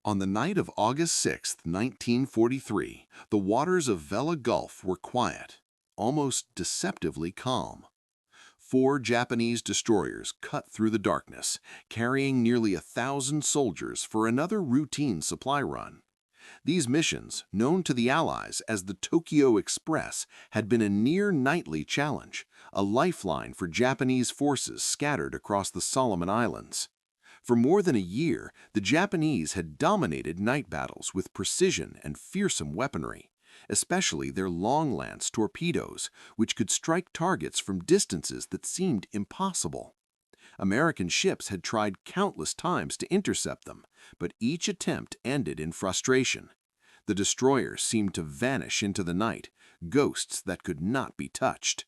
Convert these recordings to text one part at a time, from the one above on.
On the night of August 6, 1943, the waters of Vella Gulf were quiet, almost deceptively calm. Four Japanese destroyers cut through the darkness, carrying nearly 1,000 soldiers for another routine supply run. These missions, known to the Allies as the Tokyo Express, had been a near-nightly challenge, a lifeline for Japanese forces scattered across the Solomon Islands. For more than a year, the Japanese had dominated night battles with precision and fearsome weaponry, especially their long-lance torpedoes, which could strike targets from distances that seemed impossible. American ships had tried countless times to intercept them, but each attempt ended in frustration. The destroyers seemed to vanish into the night, ghosts that could not be touched.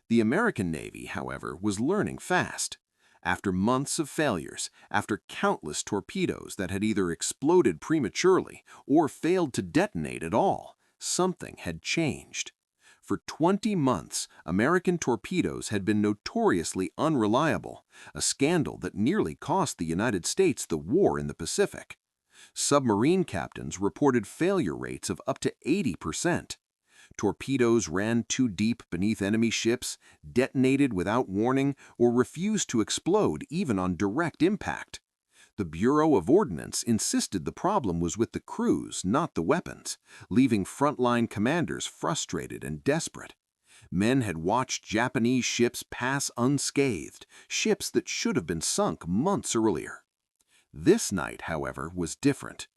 The American Navy, however, was learning fast. After months of failures, after countless torpedoes that had either exploded prematurely or failed to detonate at all, something had changed. For 20 months, American torpedoes had been notoriously unreliable, a scandal that nearly cost the United States the war in the Pacific. Submarine captains reported failure rates of up to 80%. Torpedoes ran too deep beneath enemy ships, detonated without warning, or refused to explode even on direct impact. The Bureau of Ordnance insisted the problem was with the crews, not the weapons, leaving frontline commanders frustrated and desperate. Men had watched Japanese ships pass unscathed, ships that should have been sunk months earlier. This night, however, was different.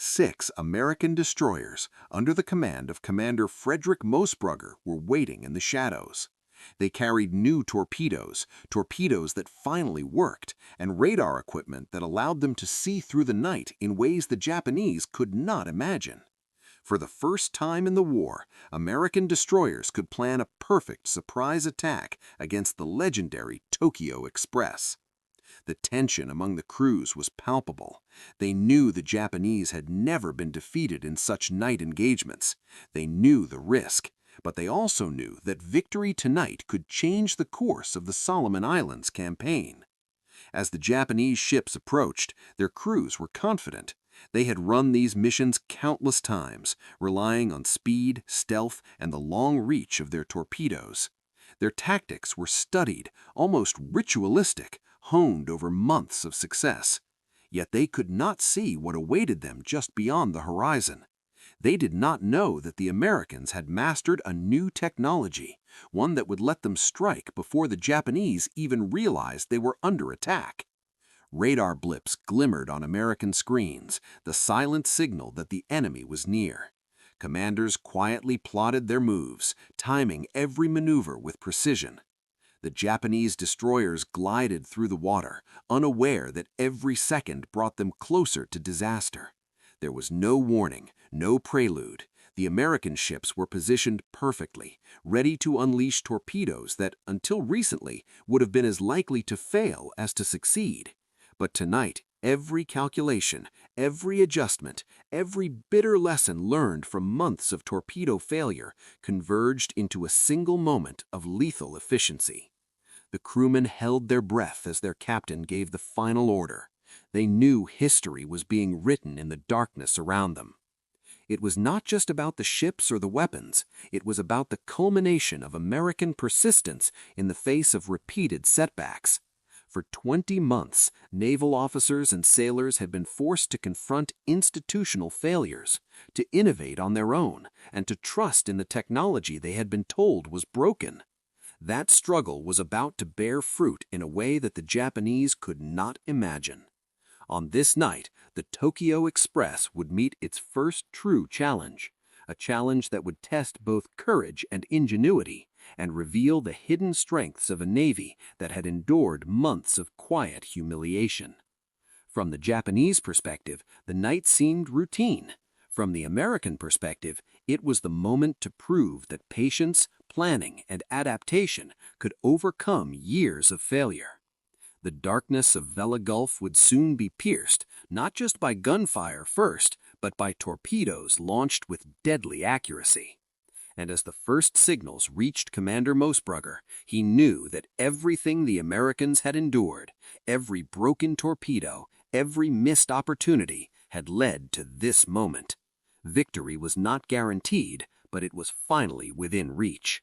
6 American destroyers, under the command of Commander Frederick Moosbrugger, were waiting in the shadows. They carried new torpedoes that finally worked, and radar equipment that allowed them to see through the night in ways the Japanese could not imagine. For the first time in the war, American destroyers could plan a perfect surprise attack against the legendary Tokyo Express. The tension among the crews was palpable. They knew the Japanese had never been defeated in such night engagements. They knew the risk, but they also knew that victory tonight could change the course of the Solomon Islands campaign. As the Japanese ships approached, their crews were confident. They had run these missions countless times, relying on speed, stealth, and the long reach of their torpedoes. Their tactics were studied, almost ritualistic, honed over months of success. Yet they could not see what awaited them just beyond the horizon. They did not know that the Americans had mastered a new technology, one that would let them strike before the Japanese even realized they were under attack. Radar blips glimmered on American screens, the silent signal that the enemy was near. Commanders quietly plotted their moves, timing every maneuver with precision. The Japanese destroyers glided through the water, unaware that every second brought them closer to disaster. There was no warning, no prelude. The American ships were positioned perfectly, ready to unleash torpedoes that, until recently, would have been as likely to fail as to succeed. But tonight, every calculation, every adjustment, every bitter lesson learned from months of torpedo failure converged into a single moment of lethal efficiency. The crewmen held their breath as their captain gave the final order. They knew history was being written in the darkness around them. It was not just about the ships or the weapons. It was about the culmination of American persistence in the face of repeated setbacks. For 20 months, naval officers and sailors had been forced to confront institutional failures, to innovate on their own, and to trust in the technology they had been told was broken. That struggle was about to bear fruit in a way that the Japanese could not imagine. On this night, the Tokyo Express would meet its first true challenge, a challenge that would test both courage and ingenuity, and reveal the hidden strengths of a navy that had endured months of quiet humiliation. From the Japanese perspective, the night seemed routine. From the American perspective, it was the moment to prove that patience, planning, and adaptation could overcome years of failure. The darkness of Vella Gulf would soon be pierced, not just by gunfire first, but by torpedoes launched with deadly accuracy. And as the first signals reached Commander Moosbrugger, he knew that everything the Americans had endured, every broken torpedo, every missed opportunity, had led to this moment. Victory was not guaranteed, but it was finally within reach.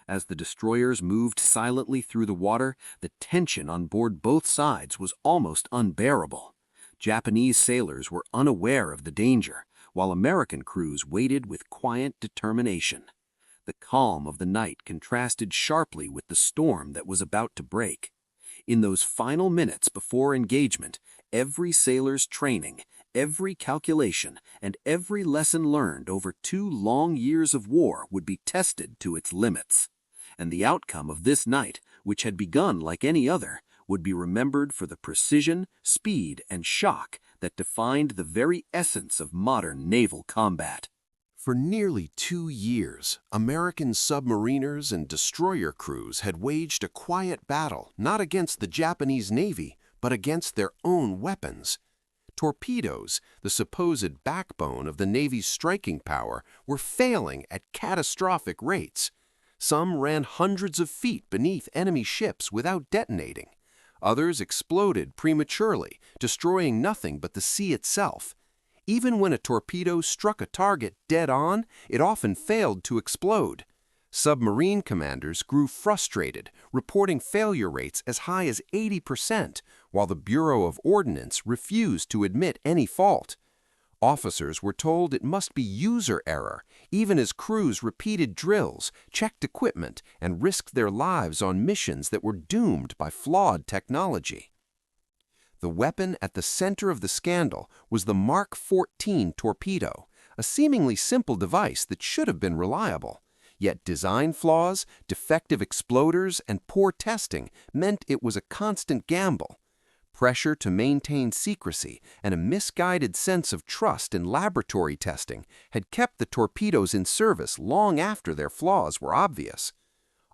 As the destroyers moved silently through the water, the tension on board both sides was almost unbearable. Japanese sailors were unaware of the danger, while American crews waited with quiet determination. The calm of the night contrasted sharply with the storm that was about to break. In those final minutes before engagement, every sailor's training, every calculation, and every lesson learned over 2 long years of war would be tested to its limits. And the outcome of this night, which had begun like any other, would be remembered for the precision, speed, and shock that defined the very essence of modern naval combat. For nearly 2 years, American submariners and destroyer crews had waged a quiet battle not against the Japanese Navy, but against their own weapons. Torpedoes, the supposed backbone of the Navy's striking power, were failing at catastrophic rates. Some ran hundreds of feet beneath enemy ships without detonating. Others exploded prematurely, destroying nothing but the sea itself. Even when a torpedo struck a target dead on, it often failed to explode. Submarine commanders grew frustrated, reporting failure rates as high as 80%, while the Bureau of Ordnance refused to admit any fault. Officers were told it must be user error, even as crews repeated drills, checked equipment, and risked their lives on missions that were doomed by flawed technology. The weapon at the center of the scandal was the Mark 14 torpedo, a seemingly simple device that should have been reliable. Yet design flaws, defective exploders, and poor testing meant it was a constant gamble. Pressure to maintain secrecy and a misguided sense of trust in laboratory testing had kept the torpedoes in service long after their flaws were obvious.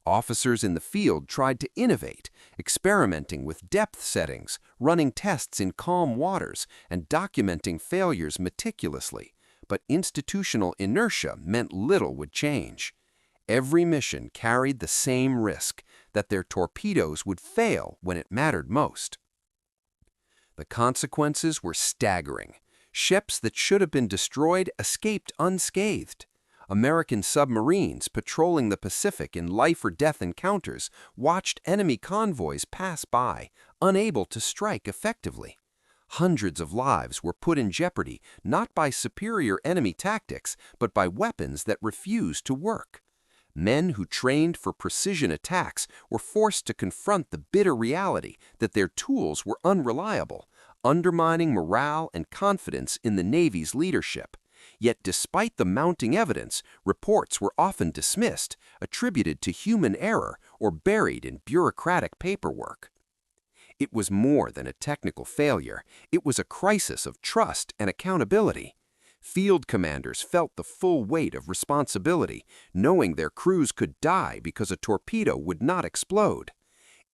Officers in the field tried to innovate, experimenting with depth settings, running tests in calm waters, and documenting failures meticulously, but institutional inertia meant little would change. Every mission carried the same risk, that their torpedoes would fail when it mattered most. The consequences were staggering. Ships that should have been destroyed escaped unscathed. American submarines patrolling the Pacific in life-or-death encounters watched enemy convoys pass by, unable to strike effectively. Hundreds of lives were put in jeopardy not by superior enemy tactics, but by weapons that refused to work. Men who trained for precision attacks were forced to confront the bitter reality that their tools were unreliable, undermining morale and confidence in the Navy's leadership. Yet despite the mounting evidence, reports were often dismissed, attributed to human error, or buried in bureaucratic paperwork. It was more than a technical failure. It was a crisis of trust and accountability. Field commanders felt the full weight of responsibility, knowing their crews could die because a torpedo would not explode.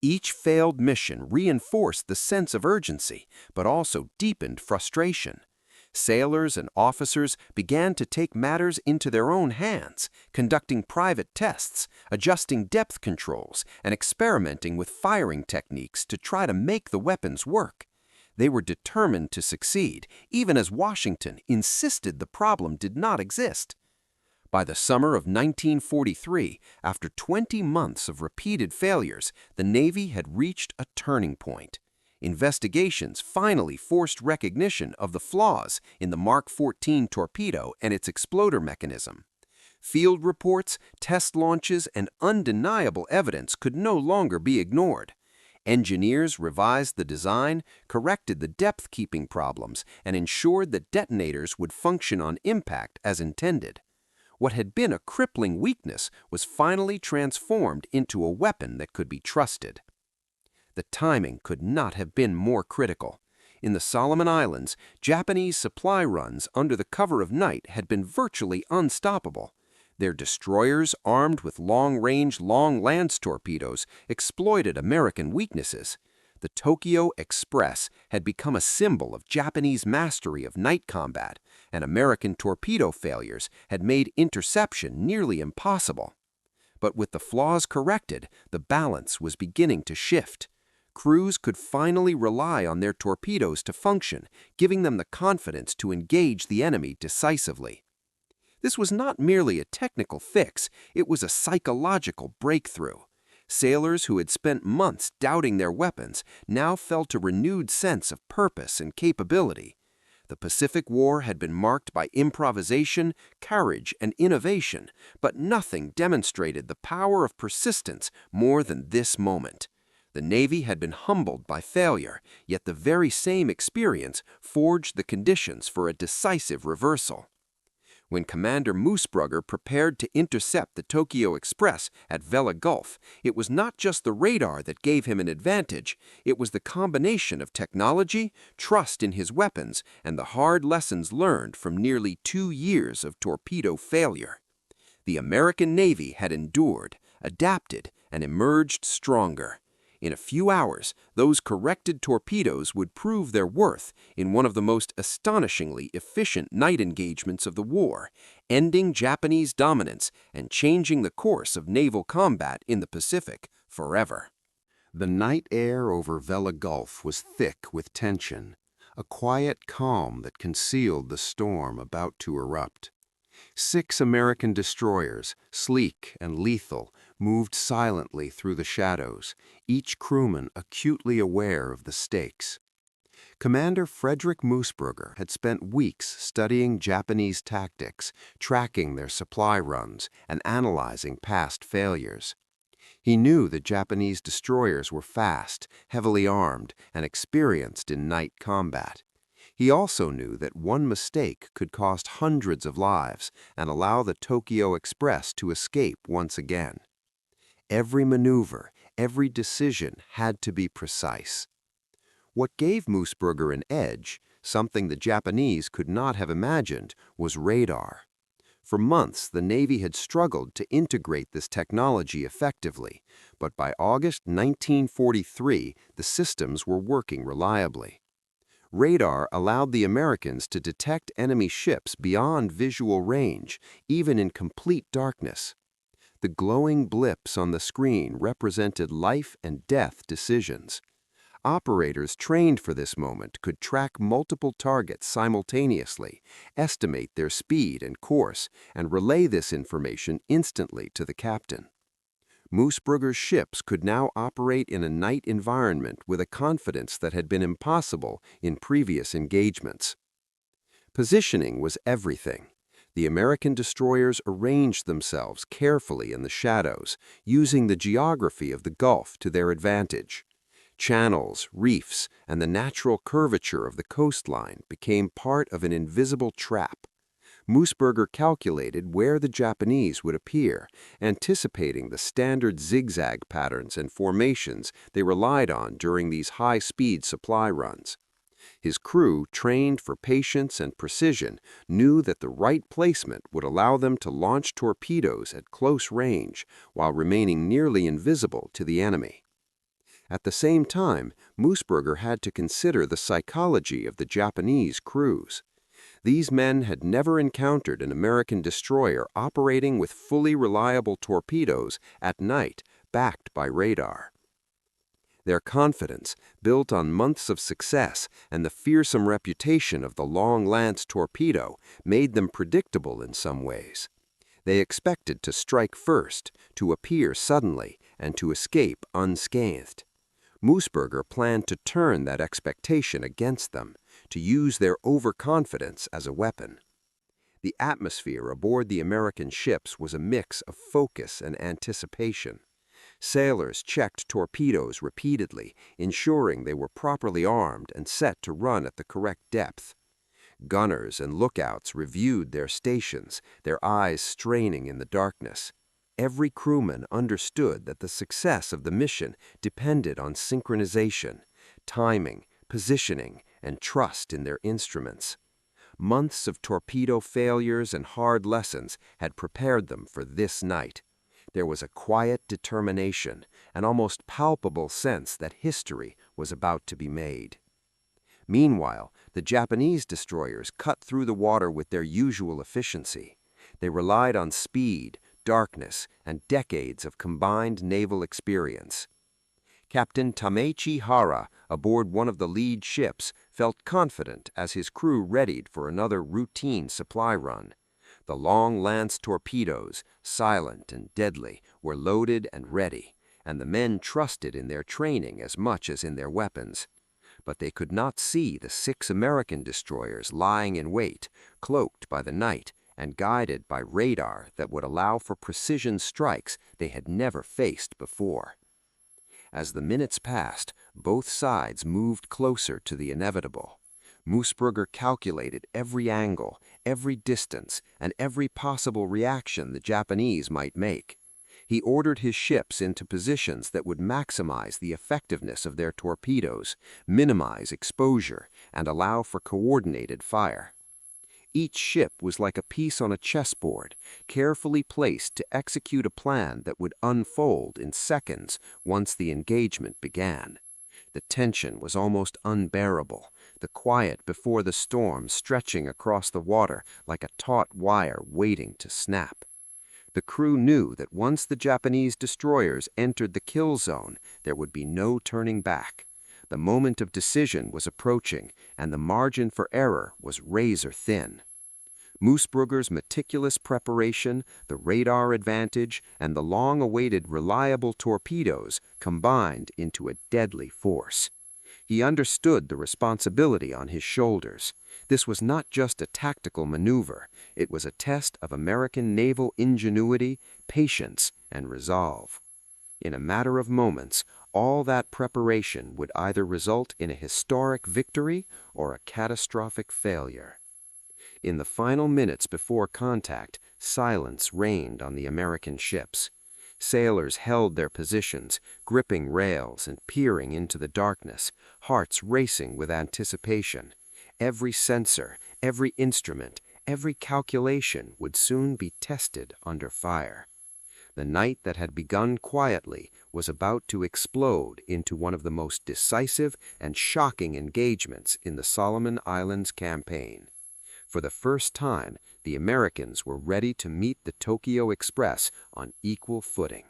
Each failed mission reinforced the sense of urgency, but also deepened frustration. Sailors and officers began to take matters into their own hands, conducting private tests, adjusting depth controls, and experimenting with firing techniques to try to make the weapons work. They were determined to succeed, even as Washington insisted the problem did not exist. By the summer of 1943, after 20 months of repeated failures, the Navy had reached a turning point. Investigations finally forced recognition of the flaws in the Mark 14 torpedo and its exploder mechanism. Field reports, test launches, and undeniable evidence could no longer be ignored. Engineers revised the design, corrected the depth-keeping problems, and ensured that detonators would function on impact as intended. What had been a crippling weakness was finally transformed into a weapon that could be trusted. The timing could not have been more critical. In the Solomon Islands, Japanese supply runs under the cover of night had been virtually unstoppable. Their destroyers, armed with long-range, long-lance torpedoes, exploited American weaknesses. The Tokyo Express had become a symbol of Japanese mastery of night combat, and American torpedo failures had made interception nearly impossible. But with the flaws corrected, the balance was beginning to shift. Crews could finally rely on their torpedoes to function, giving them the confidence to engage the enemy decisively. This was not merely a technical fix, it was a psychological breakthrough. Sailors who had spent months doubting their weapons now felt a renewed sense of purpose and capability. The Pacific War had been marked by improvisation, courage, and innovation, but nothing demonstrated the power of persistence more than this moment. The Navy had been humbled by failure, yet the very same experience forged the conditions for a decisive reversal. When Commander Moosbrugger prepared to intercept the Tokyo Express at Vella Gulf, it was not just the radar that gave him an advantage, it was the combination of technology, trust in his weapons, and the hard lessons learned from nearly 2 years of torpedo failure. The American Navy had endured, adapted, and emerged stronger. In a few hours, those corrected torpedoes would prove their worth in one of the most astonishingly efficient night engagements of the war, ending Japanese dominance and changing the course of naval combat in the Pacific forever. The night air over Vella Gulf was thick with tension, a quiet calm that concealed the storm about to erupt. 6 American destroyers, sleek and lethal, moved silently through the shadows, each crewman acutely aware of the stakes. Commander Frederick Moosbrugger had spent weeks studying Japanese tactics, tracking their supply runs, and analyzing past failures. He knew the Japanese destroyers were fast, heavily armed, and experienced in night combat. He also knew that one mistake could cost hundreds of lives and allow the Tokyo Express to escape once again. Every maneuver, every decision had to be precise. What gave Moosbrugger an edge, something the Japanese could not have imagined, was radar. For months, the Navy had struggled to integrate this technology effectively, but by August 1943, the systems were working reliably. Radar allowed the Americans to detect enemy ships beyond visual range, even in complete darkness. The glowing blips on the screen represented life and death decisions. Operators trained for this moment could track multiple targets simultaneously, estimate their speed and course, and relay this information instantly to the captain. Moosbrugger's ships could now operate in a night environment with a confidence that had been impossible in previous engagements. Positioning was everything. The American destroyers arranged themselves carefully in the shadows, using the geography of the Gulf to their advantage. Channels, reefs, and the natural curvature of the coastline became part of an invisible trap. Moosbrugger calculated where the Japanese would appear, anticipating the standard zigzag patterns and formations they relied on during these high-speed supply runs. His crew, trained for patience and precision, knew that the right placement would allow them to launch torpedoes at close range while remaining nearly invisible to the enemy. At the same time, Moosbrugger had to consider the psychology of the Japanese crews. These men had never encountered an American destroyer operating with fully reliable torpedoes at night, backed by radar. Their confidence, built on months of success and the fearsome reputation of the long-lance torpedo, made them predictable in some ways. They expected to strike first, to appear suddenly, and to escape unscathed. Moosbrugger planned to turn that expectation against them, to use their overconfidence as a weapon. The atmosphere aboard the American ships was a mix of focus and anticipation. Sailors checked torpedoes repeatedly, ensuring they were properly armed and set to run at the correct depth. Gunners and lookouts reviewed their stations, their eyes straining in the darkness. Every crewman understood that the success of the mission depended on synchronization, timing, positioning, and trust in their instruments. Months of torpedo failures and hard lessons had prepared them for this night. There was a quiet determination, an almost palpable sense that history was about to be made. Meanwhile, the Japanese destroyers cut through the water with their usual efficiency. They relied on speed, darkness, and decades of combined naval experience. Captain Tamechi Hara, aboard one of the lead ships, felt confident as his crew readied for another routine supply run. The long lance torpedoes, silent and deadly, were loaded and ready, and the men trusted in their training as much as in their weapons. But they could not see the 6 American destroyers lying in wait, cloaked by the night and guided by radar that would allow for precision strikes they had never faced before. As the minutes passed, both sides moved closer to the inevitable. Moosbrugger calculated every angle, every distance, and every possible reaction the Japanese might make. He ordered his ships into positions that would maximize the effectiveness of their torpedoes, minimize exposure, and allow for coordinated fire. Each ship was like a piece on a chessboard, carefully placed to execute a plan that would unfold in seconds once the engagement began. The tension was almost unbearable, the quiet before the storm stretching across the water like a taut wire waiting to snap. The crew knew that once the Japanese destroyers entered the kill zone, there would be no turning back. The moment of decision was approaching, and the margin for error was razor thin. Moosbrugger's meticulous preparation, the radar advantage, and the long-awaited reliable torpedoes combined into a deadly force. He understood the responsibility on his shoulders. This was not just a tactical maneuver. It was a test of American naval ingenuity, patience, and resolve. In a matter of moments, all that preparation would either result in a historic victory or a catastrophic failure. In the final minutes before contact, silence reigned on the American ships. Sailors held their positions, gripping rails and peering into the darkness, hearts racing with anticipation. Every sensor, every instrument, every calculation would soon be tested under fire. The night that had begun quietly was about to explode into one of the most decisive and shocking engagements in the Solomon Islands campaign. For the first time, the Americans were ready to meet the Tokyo Express on equal footing,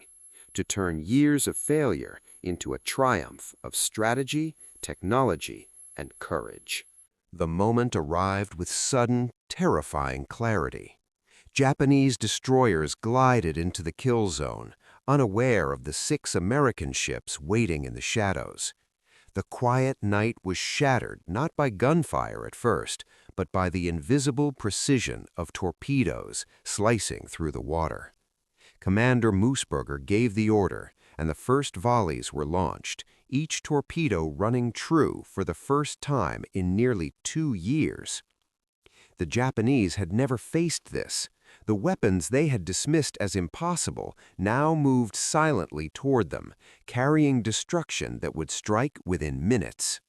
to turn years of failure into a triumph of strategy, technology, and courage. The moment arrived with sudden, terrifying clarity. Japanese destroyers glided into the kill zone, unaware of the 6 American ships waiting in the shadows. The quiet night was shattered not by gunfire at first, but by the invisible precision of torpedoes slicing through the water. Commander Moosbrugger gave the order, and the first volleys were launched, each torpedo running true for the first time in nearly 2 years. The Japanese had never faced this. The weapons they had dismissed as impossible now moved silently toward them, carrying destruction that would strike within minutes.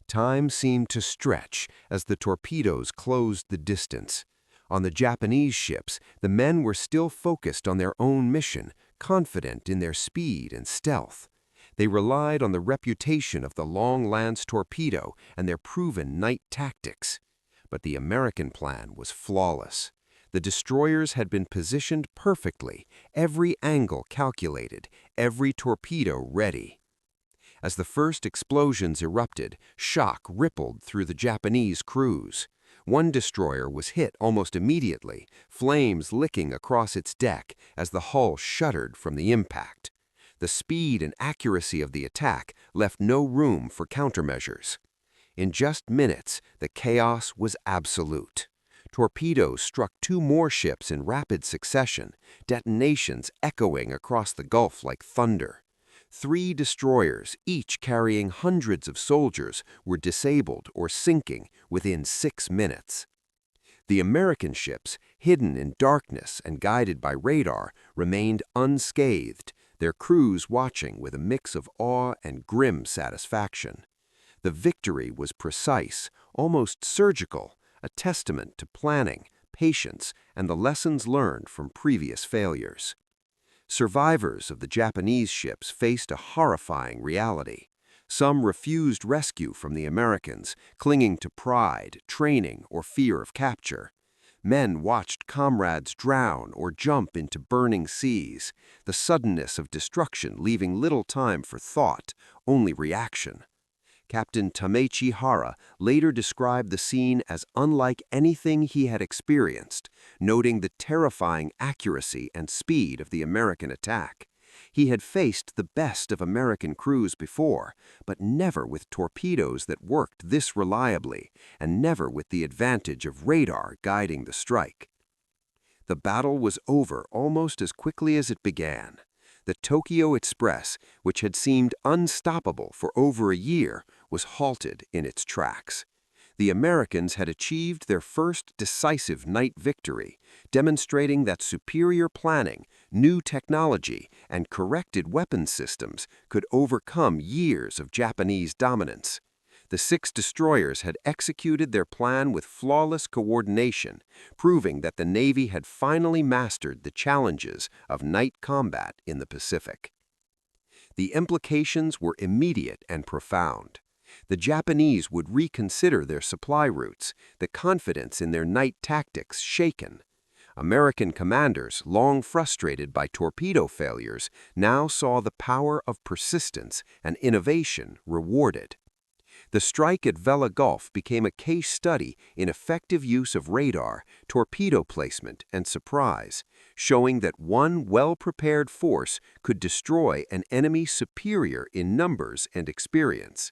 Time seemed to stretch as the torpedoes closed the distance. On the Japanese ships, the men were still focused on their own mission, confident in their speed and stealth. They relied on the reputation of the long lance torpedo and their proven night tactics. But the American plan was flawless. The destroyers had been positioned perfectly, every angle calculated, every torpedo ready. As the first explosions erupted, shock rippled through the Japanese crews. One destroyer was hit almost immediately, flames licking across its deck as the hull shuddered from the impact. The speed and accuracy of the attack left no room for countermeasures. In just minutes, the chaos was absolute. Torpedoes struck 2 more ships in rapid succession, detonations echoing across the Gulf like thunder. 3 destroyers, each carrying hundreds of soldiers, were disabled or sinking within 6 minutes. The American ships, hidden in darkness and guided by radar, remained unscathed, their crews watching with a mix of awe and grim satisfaction. The victory was precise, almost surgical, a testament to planning, patience, and the lessons learned from previous failures. Survivors of the Japanese ships faced a horrifying reality. Some refused rescue from the Americans, clinging to pride, training, or fear of capture. Men watched comrades drown or jump into burning seas, the suddenness of destruction leaving little time for thought, only reaction. Captain Tamechi Hara later described the scene as unlike anything he had experienced, noting the terrifying accuracy and speed of the American attack. He had faced the best of American crews before, but never with torpedoes that worked this reliably, and never with the advantage of radar guiding the strike. The battle was over almost as quickly as it began. The Tokyo Express, which had seemed unstoppable for over a year, was halted in its tracks. The Americans had achieved their first decisive night victory, demonstrating that superior planning, new technology, and corrected weapons systems could overcome years of Japanese dominance. The 6 destroyers had executed their plan with flawless coordination, proving that the Navy had finally mastered the challenges of night combat in the Pacific. The implications were immediate and profound. The Japanese would reconsider their supply routes, the confidence in their night tactics shaken. American commanders, long frustrated by torpedo failures, now saw the power of persistence and innovation rewarded. The strike at Vella Gulf became a case study in effective use of radar, torpedo placement, and surprise, showing that one well-prepared force could destroy an enemy superior in numbers and experience.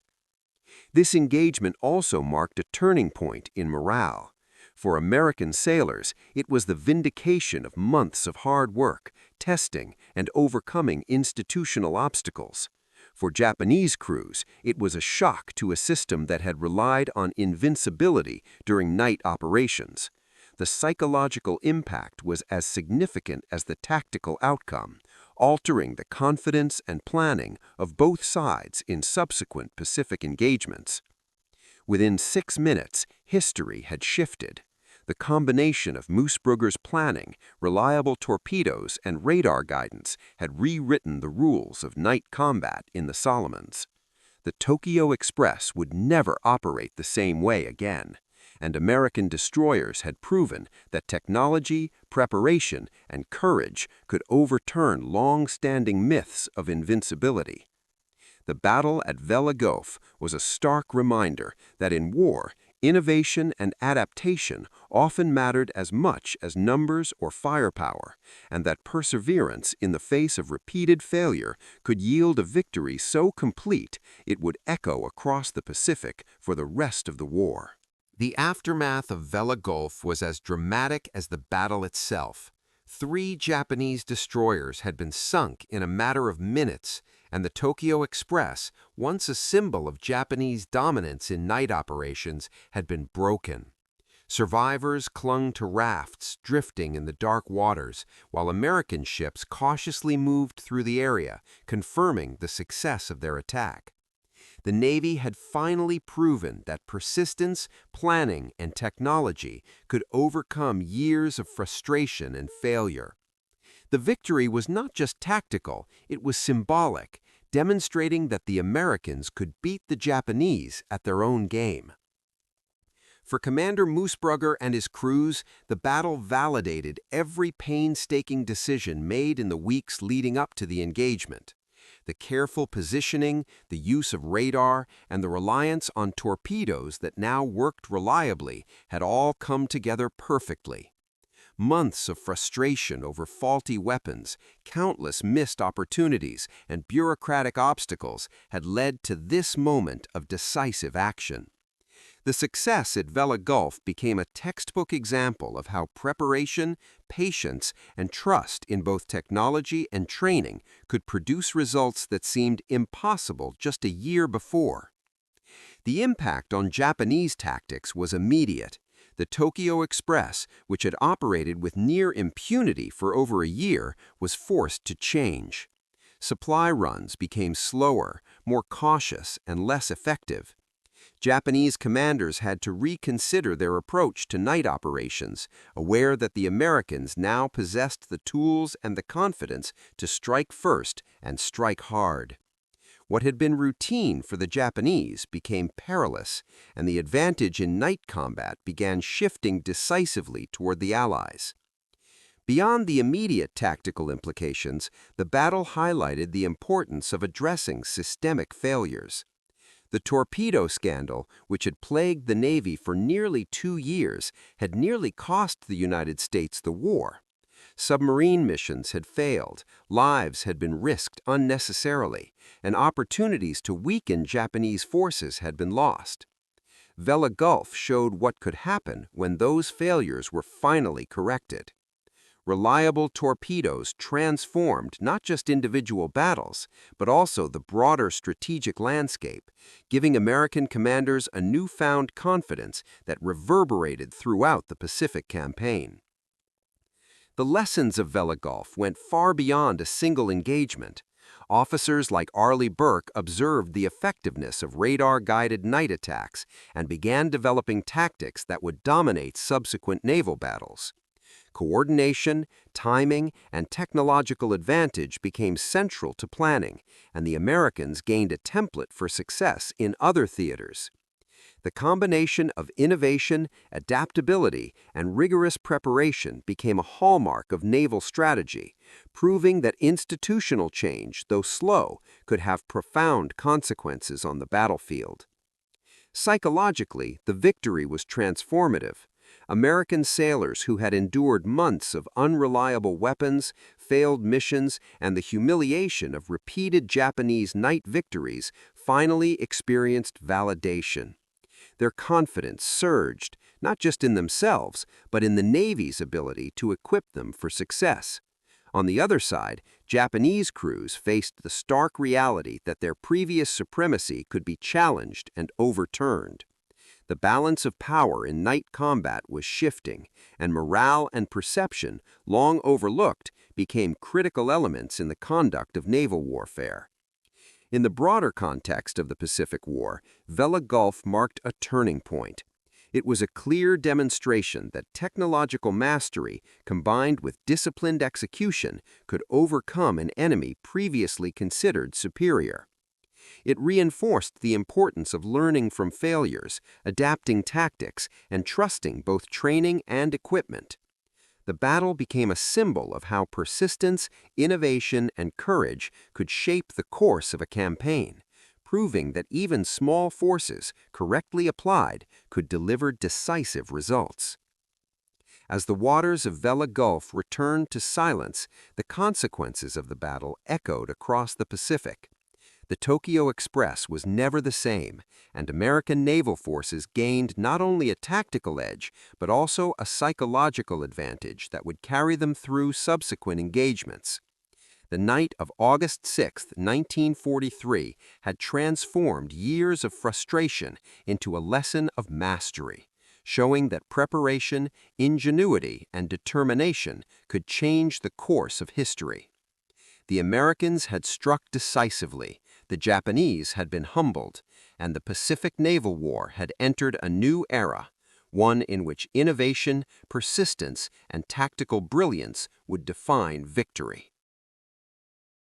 This engagement also marked a turning point in morale. For American sailors, it was the vindication of months of hard work, testing, and overcoming institutional obstacles. For Japanese crews, it was a shock to a system that had relied on invincibility during night operations. The psychological impact was as significant as the tactical outcome, altering the confidence and planning of both sides in subsequent Pacific engagements. Within 6 minutes, history had shifted. The combination of Moosbrugger's planning, reliable torpedoes, and radar guidance had rewritten the rules of night combat in the Solomons. The Tokyo Express would never operate the same way again, and American destroyers had proven that technology, preparation, and courage could overturn long-standing myths of invincibility. The battle at Vella Gulf was a stark reminder that in war, innovation and adaptation often mattered as much as numbers or firepower, and that perseverance in the face of repeated failure could yield a victory so complete it would echo across the Pacific for the rest of the war. The aftermath of Vella Gulf was as dramatic as the battle itself. 3 Japanese destroyers had been sunk in a matter of minutes, and the Tokyo Express, once a symbol of Japanese dominance in night operations, had been broken. Survivors clung to rafts drifting in the dark waters, while American ships cautiously moved through the area, confirming the success of their attack. The Navy had finally proven that persistence, planning, and technology could overcome years of frustration and failure. The victory was not just tactical, it was symbolic, demonstrating that the Americans could beat the Japanese at their own game. For Commander Moosbrugger and his crews, the battle validated every painstaking decision made in the weeks leading up to the engagement. The careful positioning, the use of radar, and the reliance on torpedoes that now worked reliably had all come together perfectly. Months of frustration over faulty weapons, countless missed opportunities, and bureaucratic obstacles had led to this moment of decisive action. The success at Vella Gulf became a textbook example of how preparation, patience, and trust in both technology and training could produce results that seemed impossible just a year before. The impact on Japanese tactics was immediate. The Tokyo Express, which had operated with near impunity for over a year, was forced to change. Supply runs became slower, more cautious, and less effective. Japanese commanders had to reconsider their approach to night operations, aware that the Americans now possessed the tools and the confidence to strike first and strike hard. What had been routine for the Japanese became perilous, and the advantage in night combat began shifting decisively toward the Allies. Beyond the immediate tactical implications, the battle highlighted the importance of addressing systemic failures. The torpedo scandal, which had plagued the Navy for nearly 2 years, had nearly cost the United States the war. Submarine missions had failed, lives had been risked unnecessarily, and opportunities to weaken Japanese forces had been lost. Vella Gulf showed what could happen when those failures were finally corrected. Reliable torpedoes transformed not just individual battles, but also the broader strategic landscape, giving American commanders a newfound confidence that reverberated throughout the Pacific campaign. The lessons of Vella Gulf went far beyond a single engagement. Officers like Arleigh Burke observed the effectiveness of radar-guided night attacks and began developing tactics that would dominate subsequent naval battles. Coordination, timing, and technological advantage became central to planning, and the Americans gained a template for success in other theaters. The combination of innovation, adaptability, and rigorous preparation became a hallmark of naval strategy, proving that institutional change, though slow, could have profound consequences on the battlefield. Psychologically, the victory was transformative. American sailors who had endured months of unreliable weapons, failed missions, and the humiliation of repeated Japanese night victories finally experienced validation. Their confidence surged, not just in themselves, but in the Navy's ability to equip them for success. On the other side, Japanese crews faced the stark reality that their previous supremacy could be challenged and overturned. The balance of power in night combat was shifting, and morale and perception, long overlooked, became critical elements in the conduct of naval warfare. In the broader context of the Pacific War, Vella Gulf marked a turning point. It was a clear demonstration that technological mastery, combined with disciplined execution, could overcome an enemy previously considered superior. It reinforced the importance of learning from failures, adapting tactics, and trusting both training and equipment. The battle became a symbol of how persistence, innovation, and courage could shape the course of a campaign, proving that even small forces, correctly applied, could deliver decisive results. As the waters of Vella Gulf returned to silence, the consequences of the battle echoed across the Pacific. The Tokyo Express was never the same, and American naval forces gained not only a tactical edge, but also a psychological advantage that would carry them through subsequent engagements. The night of August 6, 1943, had transformed years of frustration into a lesson of mastery, showing that preparation, ingenuity, and determination could change the course of history. The Americans had struck decisively, the Japanese had been humbled, and the Pacific Naval War had entered a new era, one in which innovation, persistence, and tactical brilliance would define victory.